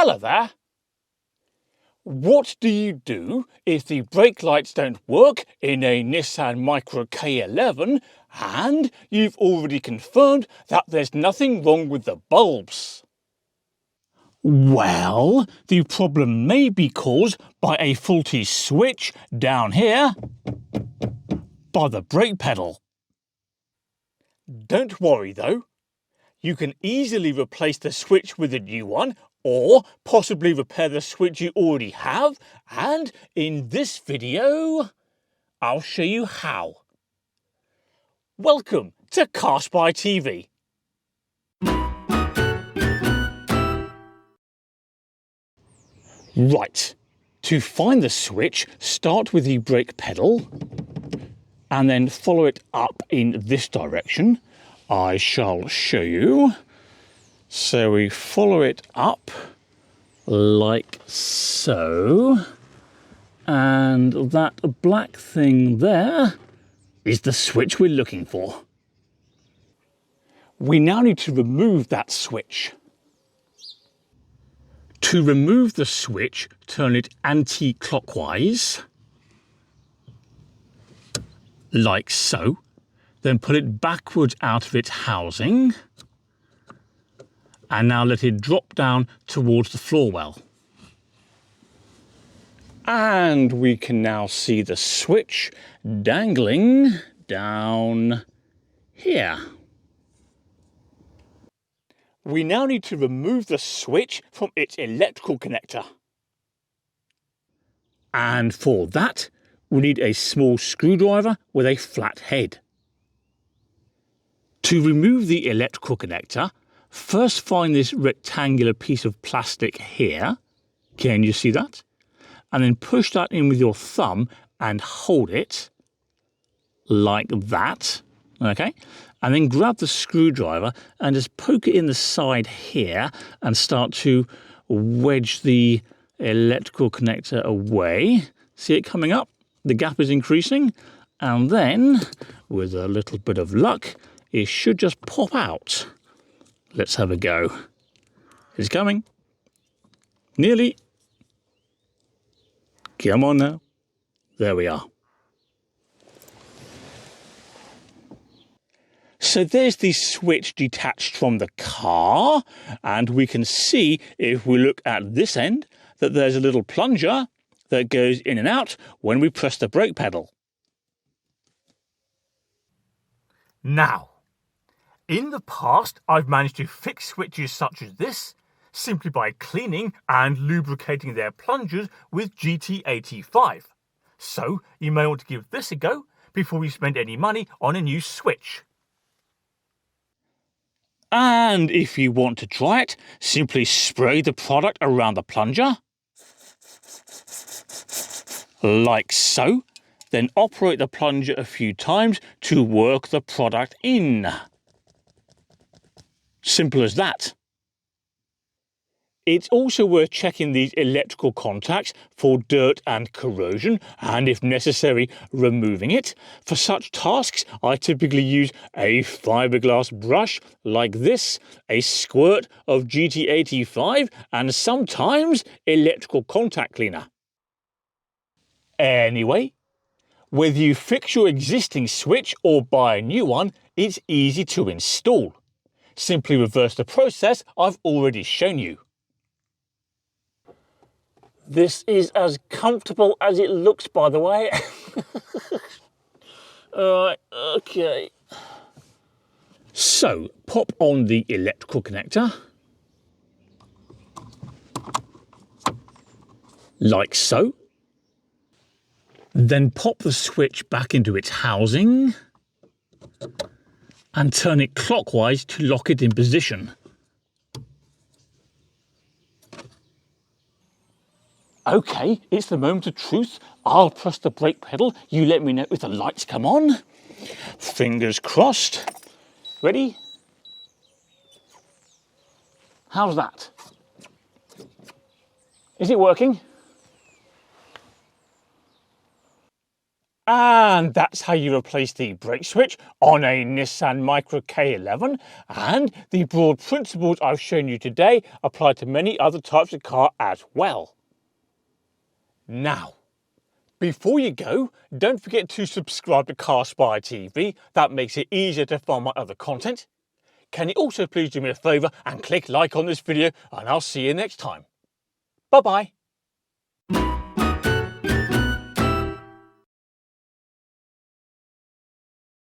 hello there. What do you do if the brake lights don't work in a Nissan Micra K11 and you've already confirmed that there's nothing wrong with the bulbs? Well, the problem may be caused by a faulty switch down here by the brake pedal. Don't worry though. You can easily replace the switch with a new one, or possibly repair the switch you already have, and in this video, I'll show you how. Welcome to CarSpyTV. Right, to find the switch, start with the brake pedal, and then follow it up in this direction. I shall show you. So we follow it up like so, and that black thing there is the switch we're looking for. We now need to remove that switch. To remove the switch, turn it anti-clockwise, like so. Then pull it backwards out of its housing, and now let it drop down towards the floor well. And we can now see the switch dangling down here. We now need to remove the switch from its electrical connector. And for that, we need a small screwdriver with a flat head. To remove the electrical connector, first find this rectangular piece of plastic here. Can you see that? And then push that in with your thumb and hold it like that. Okay? And then grab the screwdriver and just poke it in the side here and start to wedge the electrical connector away. See it coming up? The gap is increasing. And then, with a little bit of luck, it should just pop out. Let's have a go. It's coming. Nearly. Come on now. There we are. So there's the switch detached from the car, and we can see, if we look at this end, that there's a little plunger that goes in and out when we press the brake pedal. Now, in the past, I've managed to fix switches such as this simply by cleaning and lubricating their plungers with GT85. So you may want to give this a go before you spend any money on a new switch. And if you want to try it, simply spray the product around the plunger, like so. Then operate the plunger a few times to work the product in. Simple as that. It's also worth checking these electrical contacts for dirt and corrosion, and if necessary, removing it. For such tasks, I typically use a fiberglass brush like this, a squirt of GT85, and sometimes electrical contact cleaner. Anyway, whether you fix your existing switch or buy a new one, it's easy to install. Simply reverse the process I've already shown you. This is as comfortable as it looks, by the way. Alright, okay. So, pop on the electrical connector. Like so. Then pop the switch back into its housing and turn it clockwise to lock it in position. Okay, it's the moment of truth. I'll press the brake pedal. You let me know if the lights come on. Fingers crossed. Ready? How's that? Is it working? And that's how you replace the brake switch on a Nissan Micra K11, and the broad principles I've shown you today apply to many other types of car as well. Now, before you go, don't forget to subscribe to CarSpyTV. That makes it easier to find my other content. Can you also please do me a favour and click like on this video, and I'll see you next time. Bye bye.